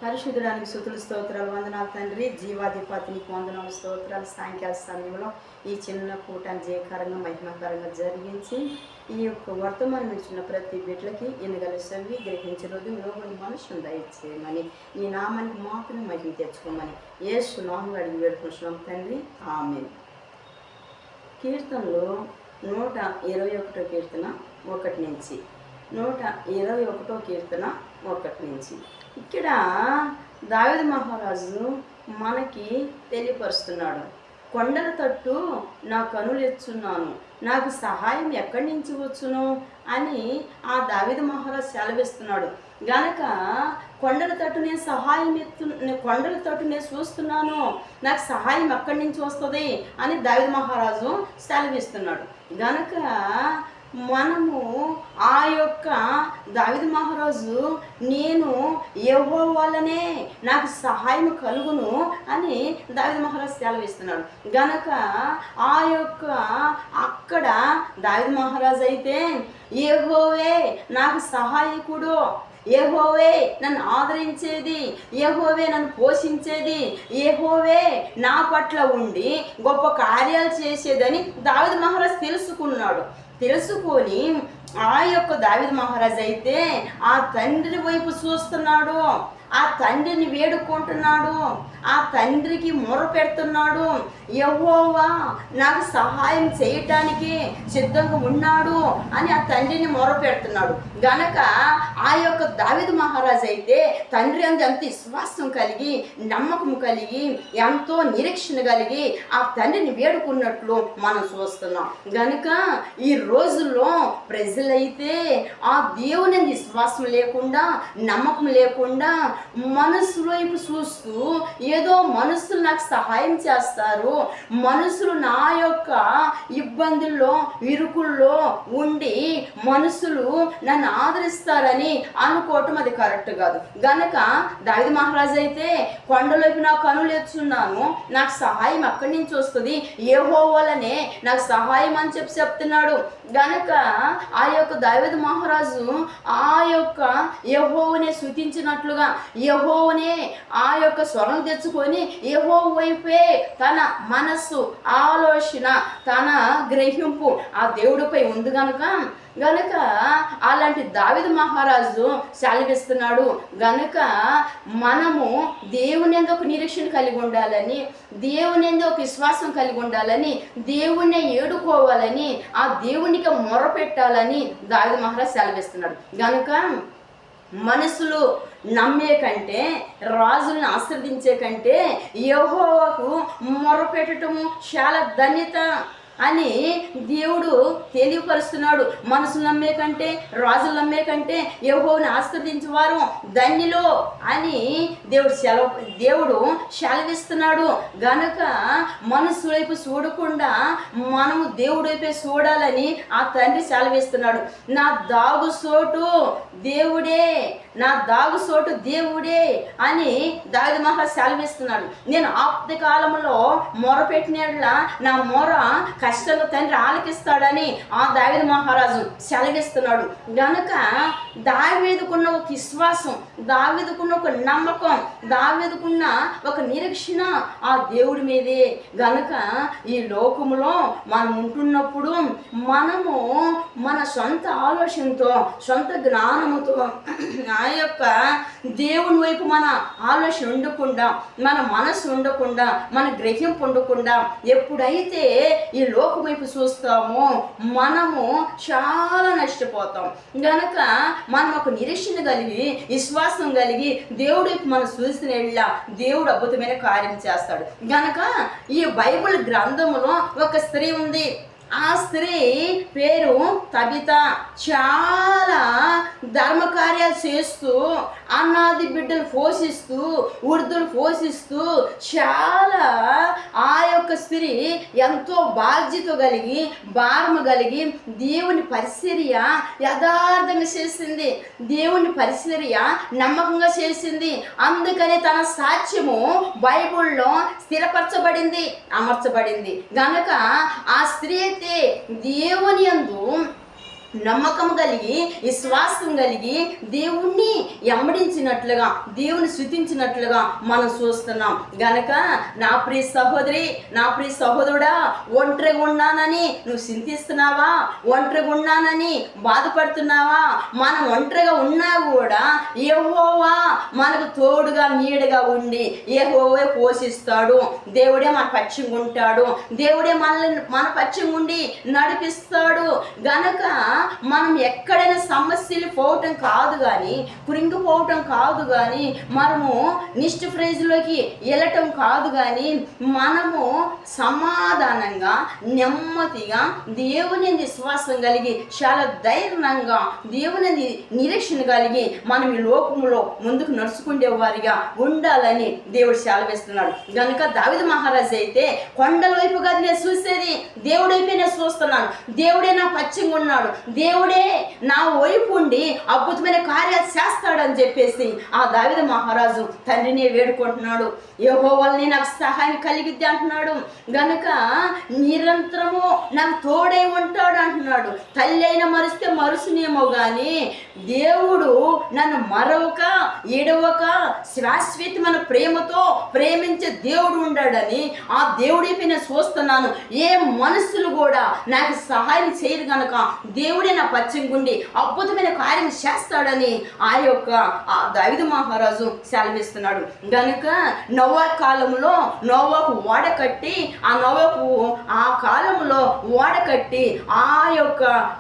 పరిశుద్ధుడానికి స్తుతులు స్తోత్రాలు వందనాలు తండ్రి. జీవాధిపతినికి వందనాలు స్తోత్రాలు. సాయంకాల సమయంలో ఈ చిన్న కూటాన్ని జయకరంగా మహిమకరంగా జరిగించి ఈ యొక్క వర్తమానం ఇచ్చిన ప్రతి బిడ్డలకి ఎన్నికల సవి గ్రహించే రోజు లోపలి మనుషులు దయచేయమని ఈ నామానికి మాత్రమే మహిమ తెచ్చుకోమని యేసు నామములో అడిగి వేడుకుంటున్నాం తండ్రి, ఆమేన్. కీర్తనలో 121 కీర్తన 1 నుంచి 121 కీర్తన 1 నుంచి ఇక్కడ దావీదు మహారాజు మనకి తెలియపరుస్తున్నాడు. కొండల తట్టు నా కనులు ఎత్తుచున్నాను, నాకు సహాయం ఎక్కడి నుంచి వచ్చును అని ఆ దావీదు మహారాజు సెలవిస్తున్నాడు. గనక కొండల తట్టు నేను కొండల తట్టు నేను చూస్తున్నాను, నాకు సహాయం ఎక్కడి నుంచి వస్తుంది అని దావీదు మహారాజు సెలవిస్తున్నాడు. గనక మనము ఆ యొక్క దావీదు మహారాజు నేను యెహోవా వల్లనే నాకు సహాయం కలుగును అని దావీదు మహారాజు సెలవిస్తున్నాడు. గనక ఆ యొక్క అక్కడ దావీదు మహారాజు అయితే యెహోవే నాకు సహాయకుడు, యెహోవే నన్ను ఆదరించేది, యెహోవే నన్ను పోషించేది, యెహోవే నా పట్ల ఉండి గొప్ప కార్యాలు చేసేదని దావీదు మహారాజు తెలుసుకొని ఆ యొక్క దావీదు మహారాజు అయితే ఆ తండ్రి వైపు చూస్తున్నాడు, ఆ తండ్రిని వేడుకుంటున్నాడు, ఆ తండ్రికి మొర పెడుతున్నాడు. యెహోవా నాకు సహాయం చేయటానికి సిద్ధంగా ఉన్నాడు అని ఆ తండ్రిని మొర పెడుతున్నాడు. గనక ఆ యొక్క దావీదు మహారాజు అయితే తండ్రి అందు ఎంత విశ్వాసం కలిగి నమ్మకం కలిగి ఎంతో నిరీక్షణ కలిగి ఆ తండ్రిని వేడుకున్నట్లు మనం చూస్తున్నాం. గనక ఈ రోజుల్లో ప్రజలైతే ఆ దేవుని విశ్వాసం లేకుండా నమ్మకం లేకుండా మనసు వైపు చూస్తూ ఏదో మనుషులు నాకు సహాయం చేస్తారు, మనుషులు నా యొక్క ఇబ్బందుల్లో ఇరుకుల్లో ఉండి మనుషులు నన్ను ఆదరిస్తారని అనుకోవటం అది కరెక్ట్ కాదు. గనక దావీదు మహారాజు అయితే కొండలోకి నా కనులు ఎత్తుచున్నాను, నాకు సహాయం ఎక్కడి నుంచి వస్తుంది, యెహోవా వల్లనే నాకు సహాయం అని చెప్తున్నాడు. గనక ఆ యొక్క దావీదు మహారాజు ఆ యొక్క యెహోవానే స్తుతించినట్లుగా యెహోవానే ఆ యొక్క స్వరం తెచ్చుకొని యెహోవా వైపే తన మనస్సు ఆలోచన తన గ్రహింపు ఆ దేవుడిపై ఉంది. గనక అలాంటి దావీదు మహారాజు సెలవిస్తున్నాడు. గనక మనము దేవుని యందు ఒక నిరీక్షణ కలిగి ఉండాలని, దేవుని యందు ఒక విశ్వాసం కలిగి ఉండాలని, దేవుణ్ణి ఏడుకోవాలని, ఆ దేవునికి మొర పెట్టాలని దావీదు మహారాజు సెలవిస్తున్నాడు. గనుక మనుషులు నమ్మే కంటే రాజులను ఆశ్రదించే కంటే యెహోవాకు మొరపెట్టడము చాలా ధన్యత అని దేవుడు తెలియపరుస్తున్నాడు. మనసులు నమ్మే కంటే రాజులు నమ్మే కంటే యెహోవాను ఆశ్రదించేవారు ధన్యులు అని దేవుడు సెలవిస్తున్నాడు. గనక మనసు వైపు చూడకుండా మనము దేవుడి వైపే చూడాలని ఆ తండ్రి సెలవిస్తున్నాడు. నా దాగుసోటు దేవుడే, నా దాగుసోటు దేవుడే అని దావీదు మహారాజు సెలవిస్తున్నాడు. నేను ఆప్త కాలంలో మొరపెట్టినట్ల నా మొర కష్టంగా తండ్రి ఆలకిస్తాడని ఆ దావీదు మహారాజు సెలవిస్తున్నాడు. గనక దావీదుకున్న ఒక విశ్వాసం, దావీదుకున్న ఒక నమ్మకం, దావీదుకున్న ఒక నిరీక్షణ ఆ దేవుడి మీదే. గనక ఈ లోకములో మనం ఉంటున్నప్పుడు మనము మన సొంత ఆలోచనతో సొంత జ్ఞానముతో ఆ యొక్క దేవుని వైపు మన ఆలోచన ఉండకుండా, మన మనసు ఉండకుండా, మన గ్రహింపు ఉండకుండా ఎప్పుడైతే ఈ లోకం వైపు చూస్తామో మనము చాలా నష్టపోతాం. గనక మనం ఒక నిరీక్షణ కలిగి విశ్వాసం కలిగి దేవుడి వైపు మనం చూసిన దేవుడు అద్భుతమైన కార్యం చేస్తాడు. గనక ఈ బైబిల్ గ్రంథములో ఒక స్త్రీ ఉంది. ఆ స్త్రీ పేరు తబిత. చాలా ధర్మకార్యాలు చేస్తూ అన్నాది బిడ్డలు పోషిస్తూ వృద్ధులు పోషిస్తూ చాలా ఆ యొక్క స్త్రీ ఎంతో బాధ్యత కలిగి భారము కలిగి దేవుని పరిచర్య యథార్థంగా చేసింది, దేవుని పరిచర్య నమ్మకంగా చేసింది. అందుకని తన సాక్ష్యము బైబిల్లో స్థిరపరచబడింది, అమర్చబడింది. గనక ఆ స్త్రీ అయితే దేవుని యందు నమ్మకం కలిగి విశ్వాసం కలిగి దేవుణ్ణి ఎమ్మడించినట్లుగా దేవుని స్తుతించినట్లుగా మనం చూస్తున్నాం గనక నా ప్రియ సహోదరి, నా ప్రియ సహోదరుడా, ఒంటరిగా ఉన్నానని నువ్వు చింతిస్తున్నావా? ఒంటరిగా ఉన్నానని బాధపడుతున్నావా? మనం ఒంటరిగా ఉన్నా కూడా యెహోవా మనకు తోడుగా నీడగా ఉండి యెహోవా పోషిస్తాడు. దేవుడే మన పక్షంగా ఉంటాడు. దేవుడే మన పక్షంగా ఉండి నడిపిస్తాడు. గనక మనం ఎక్కడైనా సమస్యలు పోవటం కాదు కానీ, కృంగిపోవటం కాదు కానీ, మనము నిష్ట ఫ్రేజ్లోకి వెళ్ళటం కాదు కానీ, మనము సమాధానంగా నెమ్మదిగా దేవుని విశ్వాసం కలిగి చాలా ధైర్యంగా దేవుని నిరీక్షణ కలిగి మనం ఈ లోకంలో ముందుకు నడుచుకునే వారిగా ఉండాలని దేవుడు సెలవిస్తున్నాడు. కనుక దావీదు మహారాజు అయితే కొండల వైపు కాదు నేను చూసేది, దేవుడి వైపే నేను చూస్తున్నాను. దేవుడే నా పచ్చంగా ఉన్నాడు, దేవుడే నా వైపు ఉండి అద్భుతమైన కార్యాలు చేస్తాడని చెప్పేసి ఆ దావీదు మహారాజు తండ్రిని వేడుకుంటున్నాడు. యెహోవాని నాకు సహాయం కలిగిద్ది అంటున్నాడు. గనక నిరంతరము నాకు తోడై ఉంటాడు అంటున్నాడు. తల్లి అయినా మరిస్తే మరుసునేమో కానీ దేవుడు నన్ను మరొక ఎడవక శాశ్వతమైన ప్రేమతో ప్రేమించే దేవుడు ఉండాడని ఆ దేవుడిపై నేను చూస్తున్నాను. ఏ మనుషులు కూడా నాకు సహాయం చేయరు గనక దేవుడే నా పచ్చంగుండి అద్భుతమైన కార్యం చేస్తాడని ఆ దావీదు మహారాజు సెలవిస్తున్నాడు. గనుక నోవా కాలంలో నోవాకు ఓడ కట్టి ఆ కాలంలో ఓడ కట్టి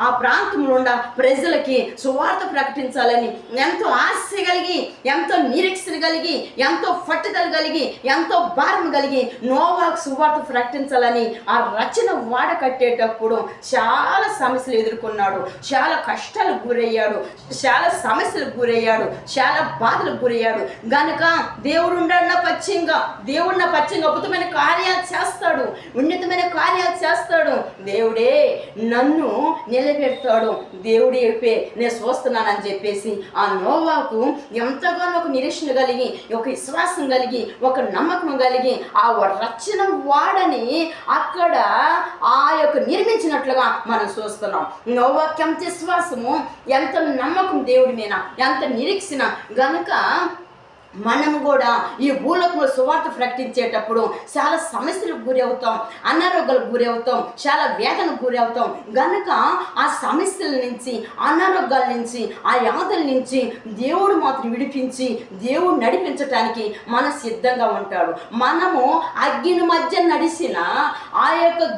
ఆ ప్రాంతంలో ఉన్న ప్రజలకి సువార్త ప్రకటించాలని ఎంతో ఆశ కలిగి, ఎంతో నిరీక్షణ కలిగి, ఎంతో పట్టుదల కలిగి, ఎంతో భారం కలిగి నోవాకు సువార్త ప్రకటించాలని ఆ రచన ఓడ కట్టేటప్పుడు చాలా సమస్యలు ఎదుర్కొన్నాడు, చాలా కష్టాలకు గురయ్యాడు, చాలా సమస్యలకు గురయ్యాడు, చాలా బాధలకు గురయ్యాడు. గనక దేవుడు ఉన్నాడు నా పచ్చంగా, దేవుడు నా పచ్చంగా అద్భుతమైన కార్యాలు చేస్తాడు, ఉన్నతమైన కార్యాలు చేస్తాడు. దేవుడే నన్ను నిలబెడతాడు, దేవుడి వైపే నేను చూస్తున్నానని చెప్పేసి ఆ నోవాకు ఎంతగానో ఒక నిరీక్షణ కలిగి, ఒక విశ్వాసం కలిగి, ఒక నమ్మకం కలిగి ఆ రచన వాడని అక్కడ నిర్మించినట్లుగా మనం చూస్తున్నాం. నోవాకి ఎంత విశ్వాసము, ఎంత నమ్మకం దేవుడి మీద, ఎంత నిరీక్షణ. గనుక మనం కూడా ఈ భూలోకంలో సువార్త ప్రకటించేటప్పుడు చాలా సమస్యలకు గురి అవుతాం, అనారోగ్యాలకు గురి అవుతాం, చాలా వేదనకు గురి అవుతాం. గనుక ఆ సమస్యల నుంచి, అనారోగ్యాల నుంచి, ఆ యాదల నుంచి దేవుడు మాత్రం విడిపించి దేవుడు నడిపించటానికి మన సిద్ధంగా ఉంటాడు. మనము అగ్ని మధ్య నడిచిన ఆ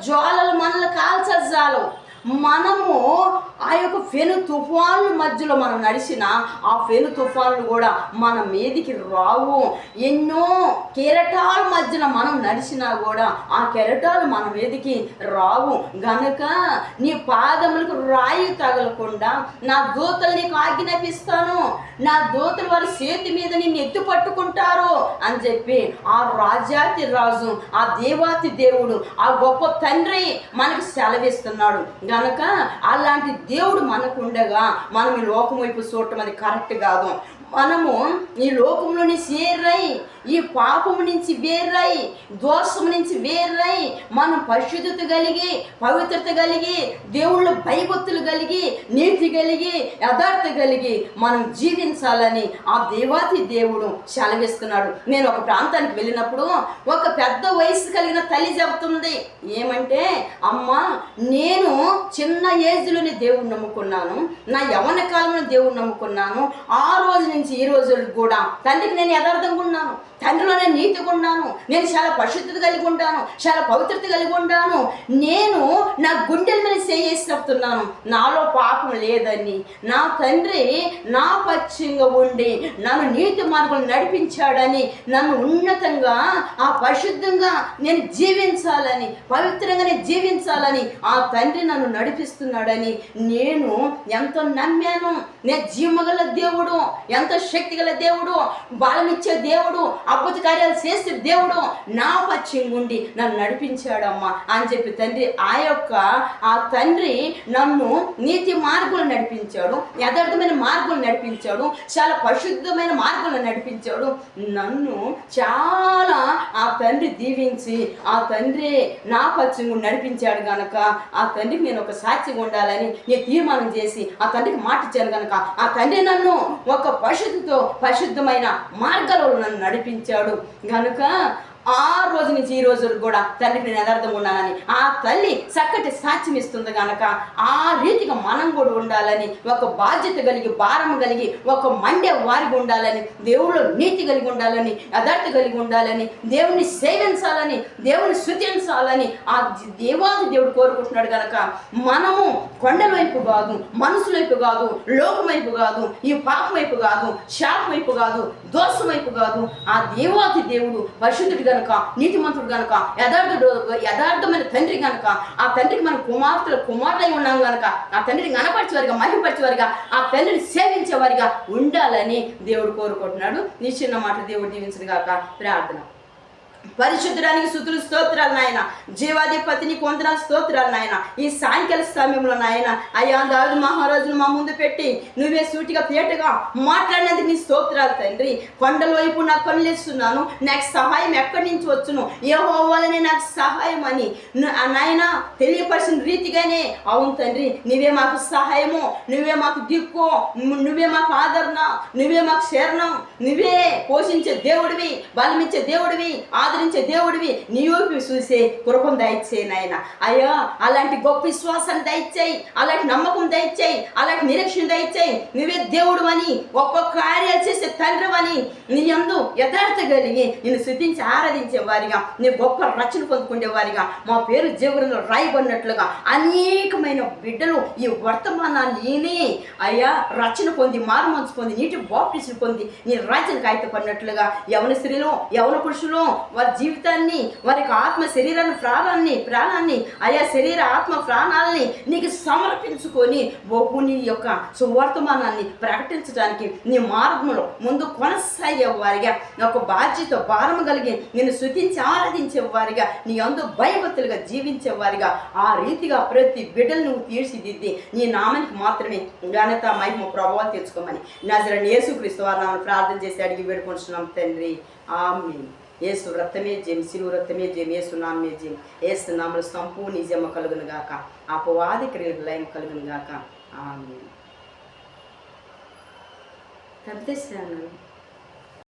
జ్వాలలు మనల్ని కాల్చజాలం. మనము ఆ పెను తుఫాన్ల మధ్యలో మనం నడిచిన ఆ పెను తుఫాన్లు కూడా మన మీదికి రావు. ఎన్నో కెరటాల మధ్యన మనం నడిచినా కూడా ఆ కెరటాలు మన మీదికి రావు. గనుక నీ పాదములకు రాయి తగలకుండా నా దూతలు నీకు ఆజ్ఞాపిస్తాను, నా దూతలు వారి చేతి మీద నిన్ను ఎత్తు పట్టుకుంటారు అని చెప్పి ఆ రాజాతి రాజు, ఆ దేవాతి దేవుడు, ఆ గొప్ప తండ్రి మనకు సెలవిస్తున్నాడు. గనక అలాంటి దేవుడు మనకు ఉండగా మనం ఈ లోకం వైపు చూడటం అది కరెక్ట్ కాదు. మనము ఈ లోకంలో నుంచి వేర్రై, ఈ పాపము నుంచి వేర్రై, దోషము నుంచి వేర్రై మనం పరిశుద్ధత కలిగి, పవిత్రత కలిగి, దేవుళ్ళ భయభక్తులు కలిగి, నీతి కలిగి, యథార్థత కలిగి మనం జీవించాలని ఆ దేవాతి దేవుడు సెలవిస్తున్నాడు. నేను ఒక ప్రాంతానికి వెళ్ళినప్పుడు ఒక పెద్ద వయసు కలిగిన తల్లి చెబుతుంది ఏమంటే, అమ్మ నేను చిన్న ఏజ్లోనే దేవుడిని నమ్ముకున్నాను, నా యవ్వన కాలంలో దేవుడిని నమ్ముకున్నాను, ఆ రోజు నుంచి ఈ రోజు కూడా తండ్రికి నేను యథార్థంగా ఉన్నాను, తండ్రిలో నేను నీతిగా ఉన్నాను, నేను చాలా పరిశుద్ధత కలిగి ఉంటాను, చాలా పవిత్రత కలిగి ఉంటాను, నేను నా గుండెల మీద చేసి చెప్తున్నాను నాలో పాపం లేదని. నా తండ్రి నా పక్షంగా ఉండి నన్ను నీతి మార్గం నడిపించాడని, నన్ను ఉన్నతంగా ఆ పరిశుద్ధంగా నేను జీవించాలని, పవిత్రంగా నేను జీవించాలని ఆ తండ్రి నన్ను నడిపిస్తున్నాడని నేను ఎంతో నమ్మాను. నేను జీవగల దేవుడు, ఎంత ఎంతో శక్తి గల దేవుడు, బలమిచ్చే దేవుడు, అద్భుత కార్యాలు చేసే దేవుడు నా పక్షం ఉండి నన్ను నడిపించాడమ్మా అని చెప్పి ఆ తండ్రి నన్ను నీతి మార్గంలో నడిపించాడు, యథార్థమైన మార్గంలో నడిపించాడు, చాలా పరిశుద్ధమైన మార్గంలో నడిపించాడు. నన్ను చాలా ఆ తండ్రి దీవించి ఆ తండ్రి నా పక్షం నడిపించాడు గనక ఆ తండ్రికి నేను ఒక సాక్షిగా ఉండాలని నేను తీర్మానం చేసి ఆ తండ్రికి మాట ఇచ్చాను కనుక ఆ తండ్రి నన్ను ఒక పరిశుద్ధమైన మార్గాలలో నన్ను నడిపించాడు గనుక ఆ రోజు నుంచి ఈ రోజు కూడా తండ్రికి నేను యథార్థంగా ఉన్నానని ఆ తల్లి చక్కటి సాక్ష్యం ఇస్తుంది కనుక ఆ రీతిగా మనం కూడా ఉండాలని, ఒక బాధ్యత కలిగి, భారం కలిగి, ఒక మండే వారికి ఉండాలని, దేవుళ్ళు నీతి కలిగి ఉండాలని, యథార్థ కలిగి ఉండాలని, దేవుని సేవించాలని, దేవుని స్తుతించాలని ఆ దేవాది దేవుడు కోరుకుంటున్నాడు కనుక మనము కొండల వైపు కాదు, మనసు వైపు కాదు, లోకం వైపు కాదు, ఈ పాపం వైపు కాదు, శాపం వైపు కాదు, దోషం వైపు కాదు, ఆ దేవాది దేవుడు పరిశుద్ధుడు గనుక, నీతిమంతుడు గనుక, యథార్థమైన తండ్రి గనుక ఆ తండ్రికి మనం కుమారులై ఉన్నాం గనుక ఆ తండ్రిని గణపరిచేవారిగా, మహిమపరిచేవారిగా, ఆ తండ్రిని సేవించేవారిగా ఉండాలని దేవుడు కోరుకుంటున్నాడు. నీ చిన్న మాట దేవుడు దీవించను గాక. ప్రార్థన. పరిశుద్ధుడానికి స్తుతులు స్తోత్రాలు నాయన, జీవాధిపతిని కొందనాలు స్తోత్రాలు నాయన. ఈ సాయంకాల సమయంలో నాయన అయ్యా దావీదు మహారాజును మా ముందు పెట్టి నువ్వే సూటిగా తేటగా మాట్లాడినందుకు నీ స్తోత్రాలు తండ్రి. కొండల వైపు నాకు కన్నులేస్తున్నాను, నాకు సహాయం ఎక్కడి నుంచి వచ్చును, యెహోవానే నాకు సహాయం అని నాయన తెలియపరిచిన రీతిగానే అవును తండ్రి, నువ్వే మాకు సహాయము, నువ్వే మాకు దిక్కు, నువ్వే మాకు ఆదరణ, నువ్వే మాకు శరణం, నువ్వే పోషించే దేవుడివి, బలమిచ్చే దేవుడివి, ఆదరించే దేవుడివి. నీ వైపు చూసే కృపను దయచేయి నాయన. అయ్యా అలాంటి గొప్ప విశ్వాసాన్ని దయచేయి, అలాంటి నమ్మకం దయచేయి, అలాంటి నిరీక్షణ దయచేయి. నువ్వే దేవుడు అని, గొప్ప కార్యాలు చేసే తండ్రి అని నీ యందు యథార్థ కలిగి నిన్ను స్తుతించి ఆరాధించే వారిగా, నీ గొప్ప రచన పొందుకునే వారిగా, మా పేరు జీవనంలో రాయబడినట్లుగా అనేకమైన బిడ్డలు ఈ వర్తమానాన్ని విని అయ్యా రచన పొంది, మారు మనసు పొంది, నీటి బాప్టిజం పొంది నీ రాజ్యం కాగితపడినట్లుగా యవన స్త్రీలు, యవన పురుషులు వారి జీవితాన్ని, వారి ఆత్మ శరీరాన్ని ప్రాణాన్ని అయా శరీర ఆత్మ ప్రాణాలని నీకు సమర్పించుకొని నీ యొక్క సువర్తమానాన్ని ప్రకటించడానికి నీ మార్గంలో ముందు కొనసాగే వారిగా, ఒక బాధ్యత భారం కలిగి నేను స్తుతించి ఆరాధించే వారిగా, నీ అందు భయభక్తులుగా జీవించే వారిగా, ఆ రీతిగా ప్రతి బిడ్డలు నువ్వు తీర్చిదిద్ది నీ నామానికి మాత్రమే ఘనత, మహిమ, ప్రభావాలు తెచ్చుకోమని నజరేయుడైన యేసుక్రీస్తు వారి నామమున ప్రార్థన చేసి అడిగి వేడుకుంటున్నాం తండ్రి. ఆమేన్. యేసు రక్తమే జయం, శిలువ రక్తమే జయం, యేసు నామమే జయం, యేసు నామములో సంపూర్ణ నిజమ కలుగును గాక, అపవాది క్రియలకు లయం కలుగును గాక. ఆమేన్.